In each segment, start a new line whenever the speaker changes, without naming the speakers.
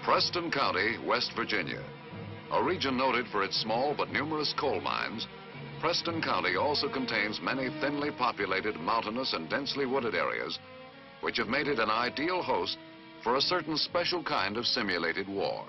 Preston County, West Virginia. A region noted for its small but numerous coal mines, Preston County also contains many thinly populated, mountainous and densely wooded areas which have made it an ideal host for a certain special kind of simulated war.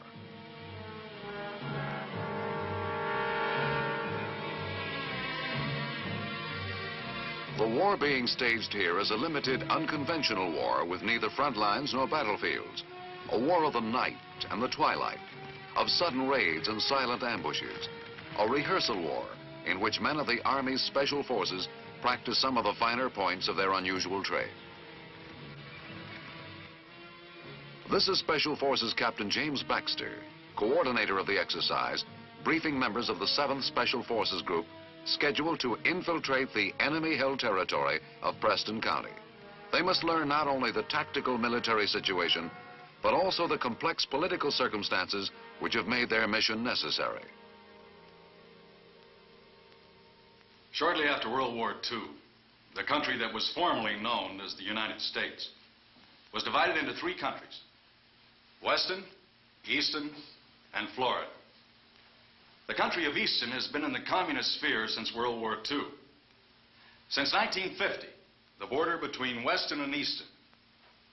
The war being staged here is a limited, unconventional war with neither front lines nor battlefields. A war of the night and the twilight, of sudden raids and silent ambushes. A rehearsal war in which men of the Army's Special Forces practice some of the finer points of their unusual trade. This is Special Forces Captain James Baxter, coordinator of the exercise, briefing members of the 7th Special Forces Group scheduled to infiltrate the enemy-held territory of Preston County. They must learn not only the tactical military situation, but also the complex political circumstances which have made their mission necessary.
Shortly after World War II, the country that was formerly known as the United States was divided into 3 countries: Weston, Easton, and Florida. The country of Easton has been in the communist sphere since World War II. Since 1950, the border between Weston and Easton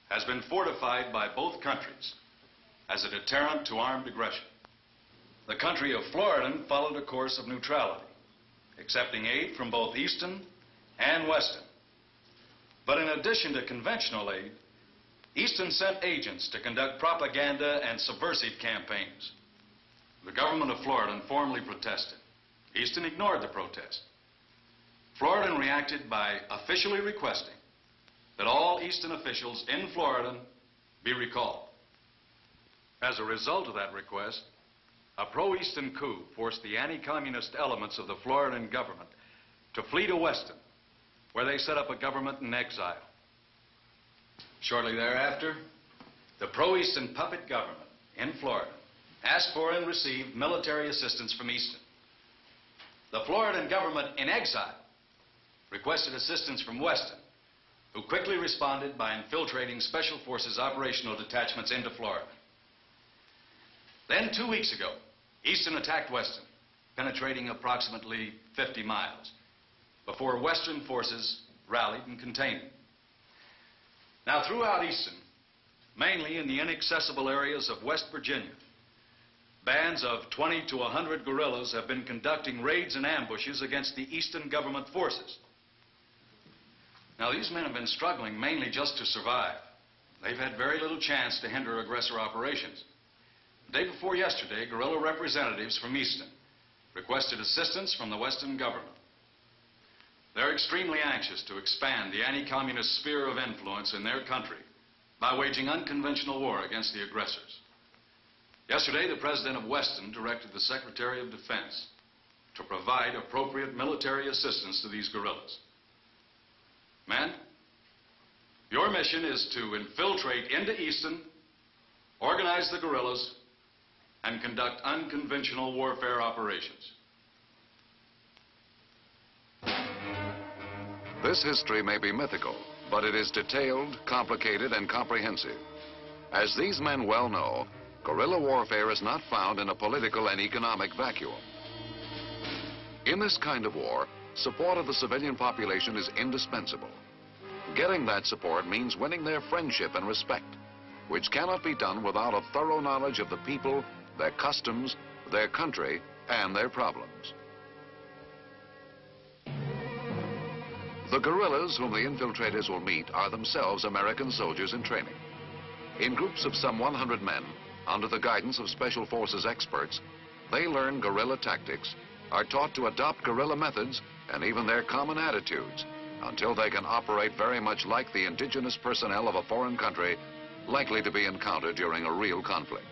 has been fortified by both countries as a deterrent to armed aggression. The country of Floridan followed a course of neutrality, accepting aid from both Easton and Weston. But in addition to conventional aid, Easton sent agents to conduct propaganda and subversive campaigns. The government of Floridan formally protested. Easton ignored the protest. Floridan reacted by officially requesting that all Easton officials in Floridan be recalled. As a result of that request, a pro-Easton coup forced the anti-communist elements of the Floridan government to flee to Weston, where they set up a government in exile. Shortly thereafter, the pro-Easton puppet government in Florida asked for and received military assistance from Easton. The Floridan government in exile requested assistance from Weston, who quickly responded by infiltrating Special Forces operational detachments into Florida. Then 2 weeks ago, Easton attacked Weston, penetrating approximately 50 miles, before Western forces rallied and contained them. Now, throughout Easton, mainly in the inaccessible areas of West Virginia, bands of 20 to 100 guerrillas have been conducting raids and ambushes against the Easton government forces. Now, these men have been struggling mainly just to survive. They've had very little chance to hinder aggressor operations. The day before yesterday, guerrilla representatives from Easton requested assistance from the Western government. They're extremely anxious to expand the anti-communist sphere of influence in their country by waging unconventional war against the aggressors. Yesterday, the President of Weston directed the Secretary of Defense to provide appropriate military assistance to these guerrillas. Men, your mission is to infiltrate into Easton, organize the guerrillas, and conduct unconventional warfare operations.
This history may be mythical, but it is detailed, complicated, and comprehensive. As these men well know, guerrilla warfare is not found in a political and economic vacuum. In this kind of war, support of the civilian population is indispensable. Getting that support means winning their friendship and respect, which cannot be done without a thorough knowledge of the people, their customs, their country, and their problems. The guerrillas whom the infiltrators will meet are themselves American soldiers in training. In groups of some 100 men, under the guidance of Special Forces experts, they learn guerrilla tactics, are taught to adopt guerrilla methods, and even their common attitudes, until they can operate very much like the indigenous personnel of a foreign country likely to be encountered during a real conflict.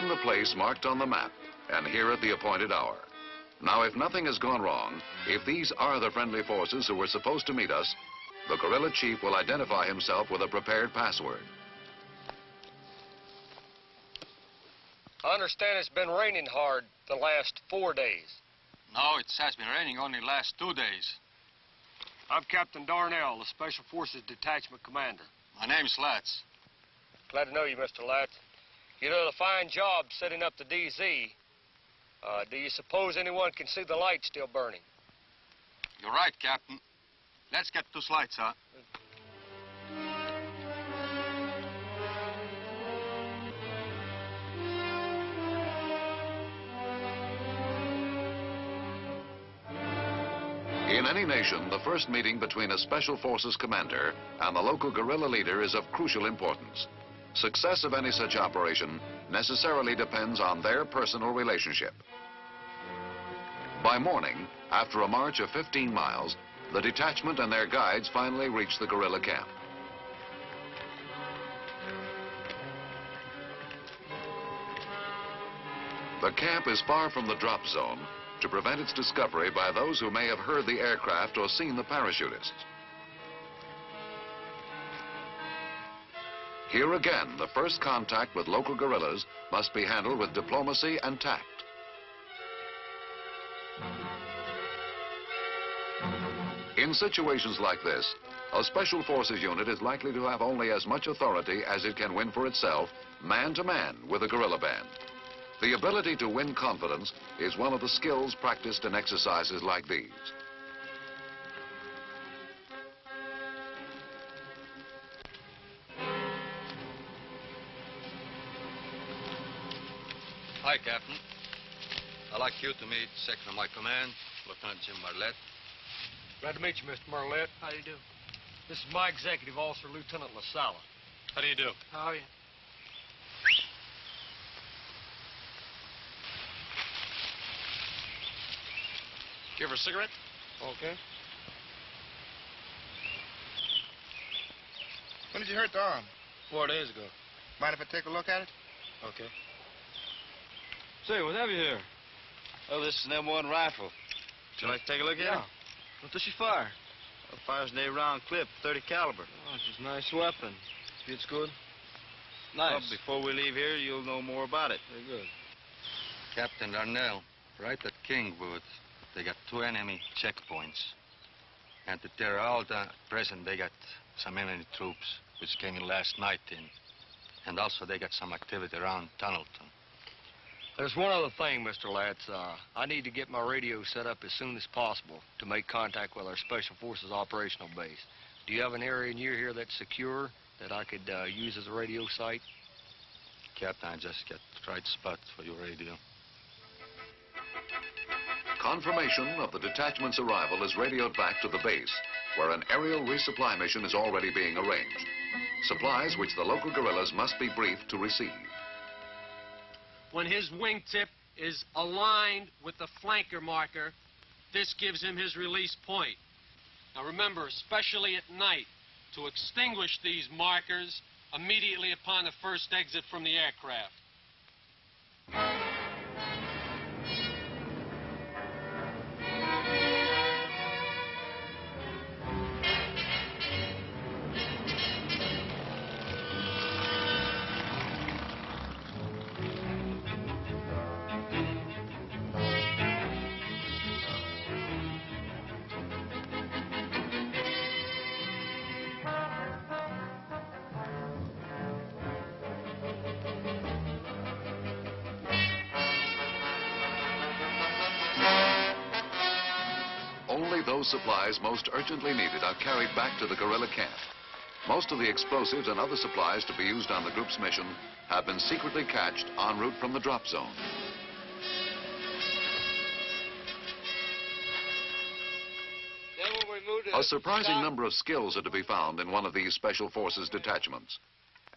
the place marked on the map and here at the appointed hour. Now, if nothing has gone wrong, if these are the friendly forces who were supposed to meet us, the guerrilla chief will identify himself with a prepared password.
I understand it's been raining hard the last 4 days.
No, it has been raining only last 2 days.
I'm Captain Darnell, the Special Forces Detachment Commander.
My name's Latz.
Glad to know you, Mr. Latz. You did a fine job setting up the DZ. Do you suppose anyone can see the light still burning?
You're right, Captain. Let's get those lights, huh?
In any nation, the first meeting between a Special Forces commander and the local guerrilla leader is of crucial importance. Success of any such operation necessarily depends on their personal relationship. By morning, after a march of 15 miles, the detachment and their guides finally reach the guerrilla camp. The camp is far from the drop zone to prevent its discovery by those who may have heard the aircraft or seen the parachutists. Here again, the first contact with local guerrillas must be handled with diplomacy and tact. In situations like this, a Special Forces unit is likely to have only as much authority as it can win for itself, man to man, with a guerrilla band. The ability to win confidence is one of the skills practiced in exercises like these.
Hi, Captain. I'd like you to meet Second of my command, Lieutenant Jim Marlette.
Glad to meet you, Mr. Marlette. How do you do? This is my executive officer, Lieutenant LaSala.
How do you do?
How are you?
Give her a cigarette?
Okay.
When did you hurt the arm?
4 days ago.
Mind if I take a look at it?
Okay. Say, what have you here? Oh, this is an M1 rifle. Would you like to take a look at it?
What does she fire?
It fires an 8-round clip, 30 caliber.
Oh, it's a nice weapon. It's good.
Well,
Nice.
before we leave here, you'll know more about it.
Very good.
Captain Darnell, right at Kingwood, they got 2 enemy checkpoints. And at Terra Alta, at present, they got some enemy troops, which came in last night in. And also, they got some activity around Tunnelton.
There's one other thing, Mr. Latz. I need to get my radio set up as soon as possible to make contact with our Special Forces operational base. Do you have an area near here that's secure that I could use as a radio site?
Captain, I just got the right spot for your radio.
Confirmation of the detachment's arrival is radioed back to the base, where an aerial resupply mission is already being arranged. Supplies which the local guerrillas must be briefed to receive.
When his wingtip is aligned with the flanker marker, this gives him his release point. Now remember, especially at night, to extinguish these markers immediately upon the first exit from the aircraft.
Only those supplies most urgently needed are carried back to the guerrilla camp. Most of the explosives and other supplies to be used on the group's mission have been secretly cached en route from the drop zone.
Then when we move to
A surprising number of skills are to be found in one of these Special Forces detachments.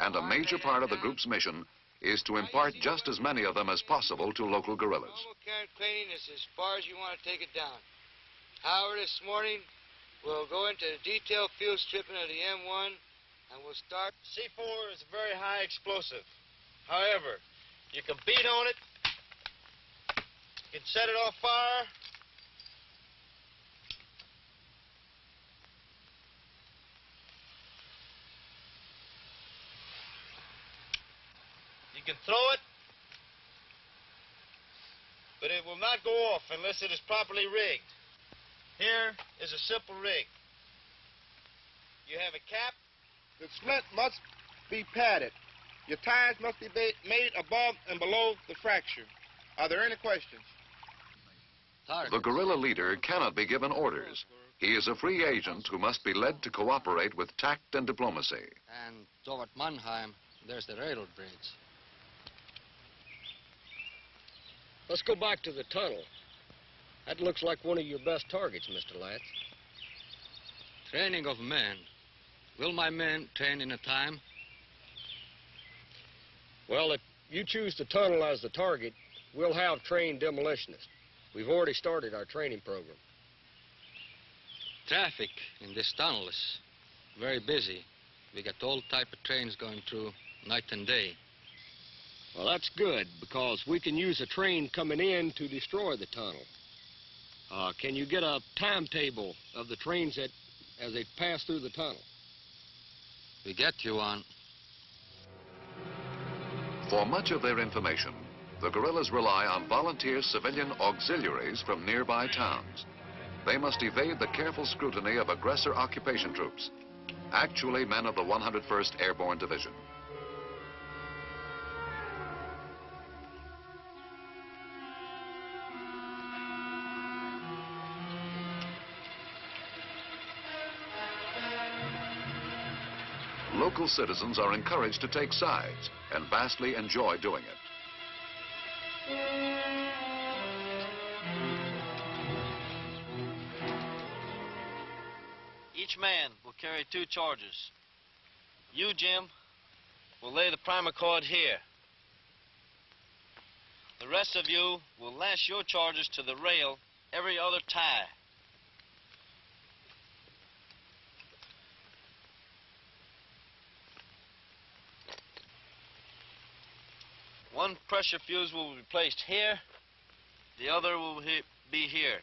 And a major part of the group's mission is to impart just as many of them as possible to local guerrillas.
normal current cleaning is as far as you want to take it down. However, this morning, we'll go into detailed field stripping of the M1, and we'll start. C4 is a very high explosive. However, You can beat on it. You can set it on fire. You can throw it, but it will not go off unless it is properly rigged. Here is a simple rig. You have a cap.
The splint must be padded. Your ties must be made above and below the fracture. Are there any questions?
The guerrilla leader cannot be given orders. He is a free agent who must be led to cooperate with tact and diplomacy.
And toward Mannheim, there's the railroad bridge.
Let's go back to the tunnel. That looks like one of your best targets, Mr. Latz.
Training of men. Will my men train in a time?
Well, if you choose the tunnel as the target, we'll have trained demolitionists. We've already started our training program.
Traffic in this tunnel is very busy. We got all type of trains going through night and day.
Well, that's good, because we can use a train coming in to destroy the tunnel. Can you get a timetable of the trains as they pass through the tunnel?
We get you one.
For much of their information, the guerrillas rely on volunteer civilian auxiliaries from nearby towns. They must evade the careful scrutiny of aggressor occupation troops, actually men of the 101st Airborne Division. Local citizens are encouraged to take sides and vastly enjoy doing it.
Each man will carry 2 charges. You, Jim, will lay the primer cord here. The rest of you will lash your charges to the rail every other tie. One pressure fuse will be placed here, the other will be here.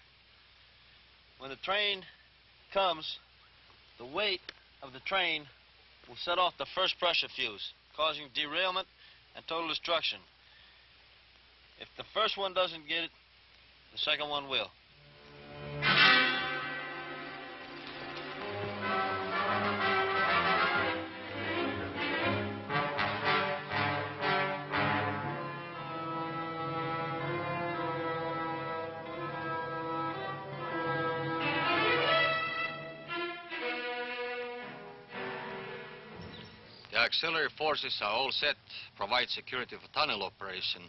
When the train comes, the weight of the train will set off the first pressure fuse, causing derailment and total destruction. If the first one doesn't get it, the second one will.
The auxiliary forces are all set, provide security for tunnel operation,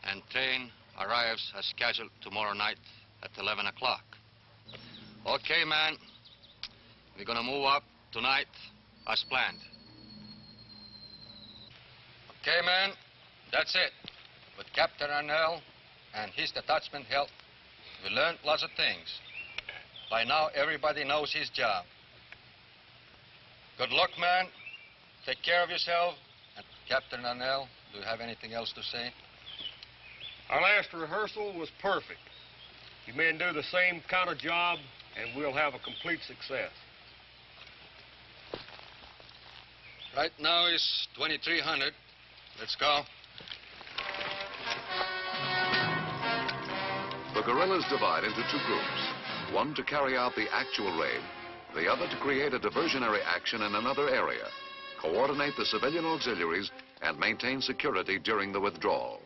and train arrives as scheduled tomorrow night at 11 o'clock. Okay, man. We're gonna move up tonight as planned. Okay, man. That's it. With Captain Arnell and his detachment help, we learned lots of things. By now, everybody knows his job. Good luck, man. Take care of yourself. And Captain Arnell, do you have anything else to say?
Our last rehearsal was perfect. You men do the same kind of job, and we'll have a complete success.
Right now is 2300. Let's go.
The guerrillas divide into 2 groups, one to carry out the actual raid, the other to create a diversionary action in another area, coordinate the civilian auxiliaries, and maintain security during the withdrawal.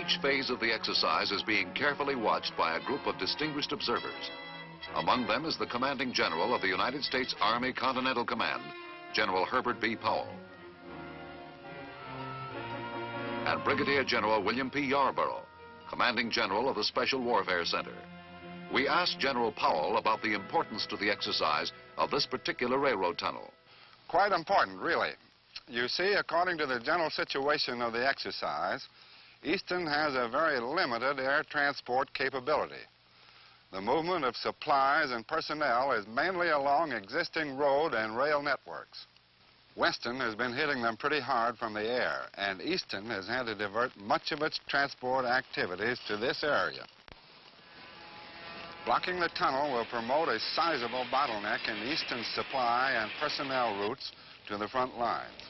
Each phase of the exercise is being carefully watched by a group of distinguished observers. Among them is the commanding general of the United States Army Continental Command, General Herbert B. Powell, and Brigadier General William P. Yarborough, commanding general of the Special Warfare Center. We asked General Powell about the importance to the exercise of this particular railroad tunnel.
Quite important, really. You see, according to the general situation of the exercise, Easton has a very limited air transport capability. The movement of supplies and personnel is mainly along existing road and rail networks. Weston has been hitting them pretty hard from the air, and Easton has had to divert much of its transport activities to this area. Blocking the tunnel will promote a sizable bottleneck in Easton's supply and personnel routes to the front lines.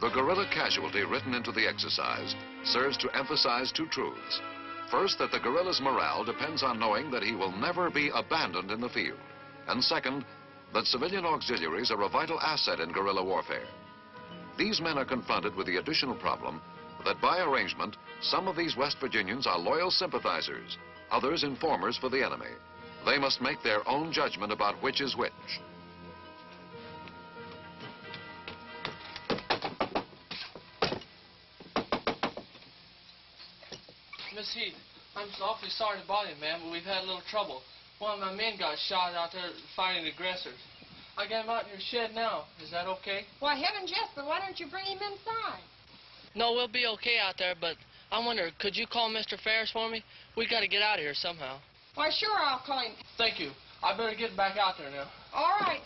The guerrilla casualty written into the exercise serves to emphasize two truths. First, that the guerrilla's morale depends on knowing that he will never be abandoned in the field. And second, that civilian auxiliaries are a vital asset in guerrilla warfare. These men are confronted with the additional problem that by arrangement, some of these West Virginians are loyal sympathizers, others informers for the enemy. They must make their own judgment about which is which.
Miss Heath, I'm awfully sorry to bother you, ma'am, but we've had a little trouble. One of my men got shot out there fighting the aggressors. I got him out in your shed now. Is that okay?
Why, heavens, yes, but why don't you bring him inside?
No, we'll be okay out there, but I wonder, could you call Mr. Ferris for me? We got to get out of here somehow.
Why, sure, I'll call him.
Thank you. I better get back out there now.
All right.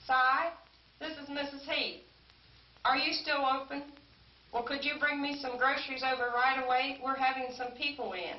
Si, this is Mrs. Heath. Are you still open? Well, could you bring me some groceries over right away? We're having some people in.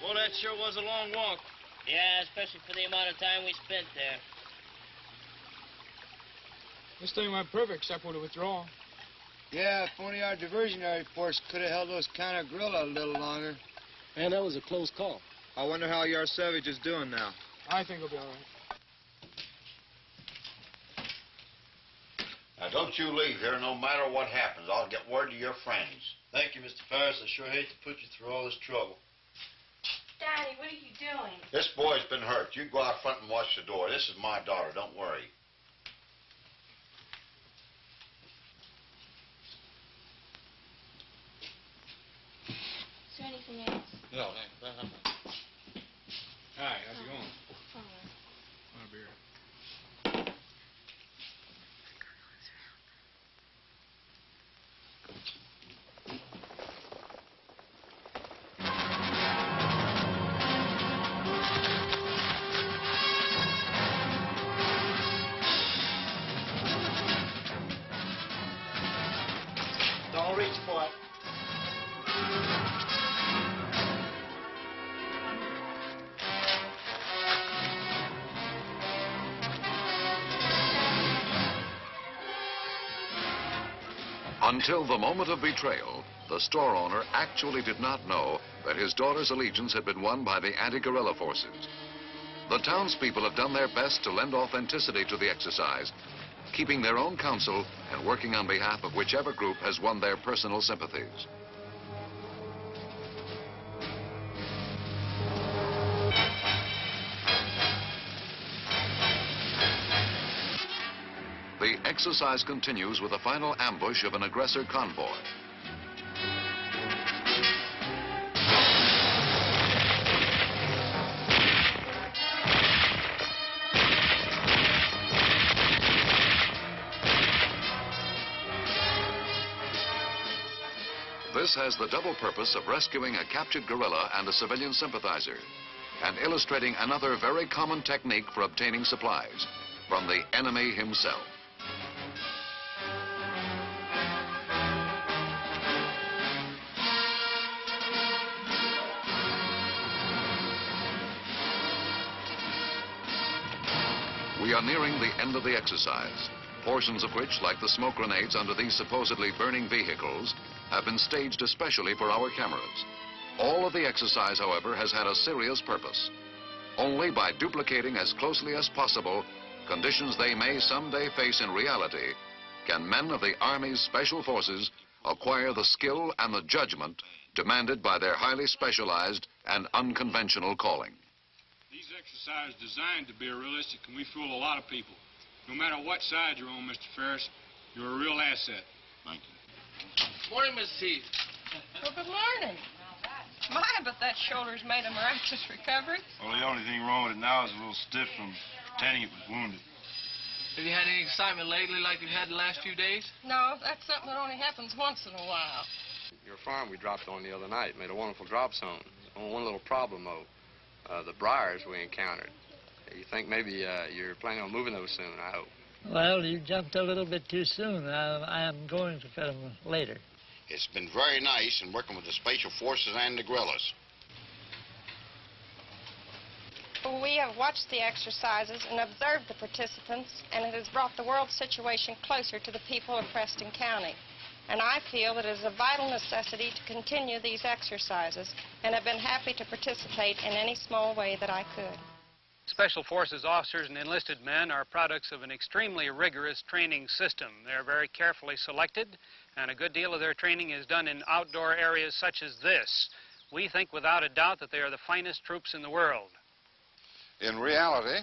Well, that sure was a long walk. Yeah, especially for the amount of time we spent there.
This thing went perfect except for the withdrawal. Yeah, if only our diversionary force could have held those counter-guerrilla a little longer.
Man, that was a close call.
I wonder how your Savage is doing now.
I think he'll be all right.
Now, don't you leave here no matter what happens. I'll get word to your friends.
Thank you, Mr. Ferris. I sure hate to put you through all this trouble.
Daddy, what are you doing?
This boy's been hurt. You go out front and watch the door. This is my daughter. Don't worry.
Is there anything else?
No, thanks. Hi, how's it going?
Fine.
Want a beer?
Don't reach for it.
Until the moment of betrayal, the store owner actually did not know that his daughter's allegiance had been won by the anti-guerrilla forces. The townspeople have done their best to lend authenticity to the exercise, keeping their own counsel and working on behalf of whichever group has won their personal sympathies. The exercise continues with a final ambush of an aggressor convoy. This has the double purpose of rescuing a captured guerrilla and a civilian sympathizer, and illustrating another very common technique for obtaining supplies from the enemy himself. We are nearing the end of the exercise, portions of which, like the smoke grenades under these supposedly burning vehicles, have been staged especially for our cameras. All of the exercise, however, has had a serious purpose. Only by duplicating as closely as possible conditions they may someday face in reality can men of the Army's Special Forces acquire the skill and the judgment demanded by their highly specialized and unconventional calling.
These exercises are designed to be realistic, and we fool a lot of people. No matter what side you're on, Mr. Ferris, you're a real asset.
Thank you.
Morning, Miss Heath.
Well, good morning. My, but that shoulder's made a miraculous recovery.
Well, the only thing wrong with it now is a little stiff from pretending it was wounded.
Have you had any excitement lately like you've had the last few days?
No, that's something that only happens once in a while.
Your farm we dropped on the other night made a wonderful drop zone. Only one little problem, though. The briars we encountered. You think maybe you're planning on moving those soon, I hope.
Well, you jumped a little bit too soon. I am going to cut them later.
It's been very nice in working with the Special Forces and the guerrillas.
We have watched the exercises and observed the participants, and it has brought the world situation closer to the people of Preston County. And I feel that it is a vital necessity to continue these exercises, and have been happy to participate in any small way that I could.
Special Forces officers and enlisted men are products of an extremely rigorous training system. They're very carefully selected, and a good deal of their training is done in outdoor areas such as this. We think without a doubt that they are the finest troops in the world.
In reality,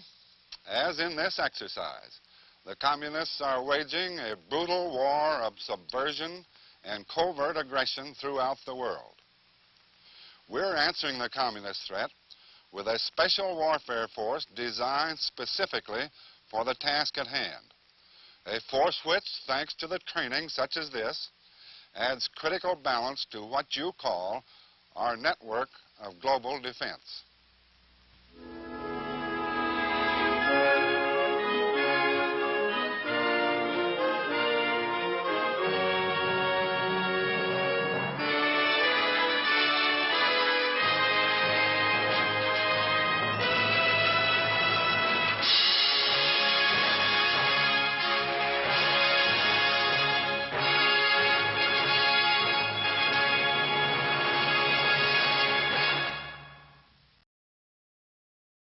as in this exercise, the communists are waging a brutal war of subversion and covert aggression throughout the world. We're answering the communist threat with a special warfare force designed specifically for the task at hand. A force which, thanks to the training such as this, adds critical balance to what you call our network of global defense.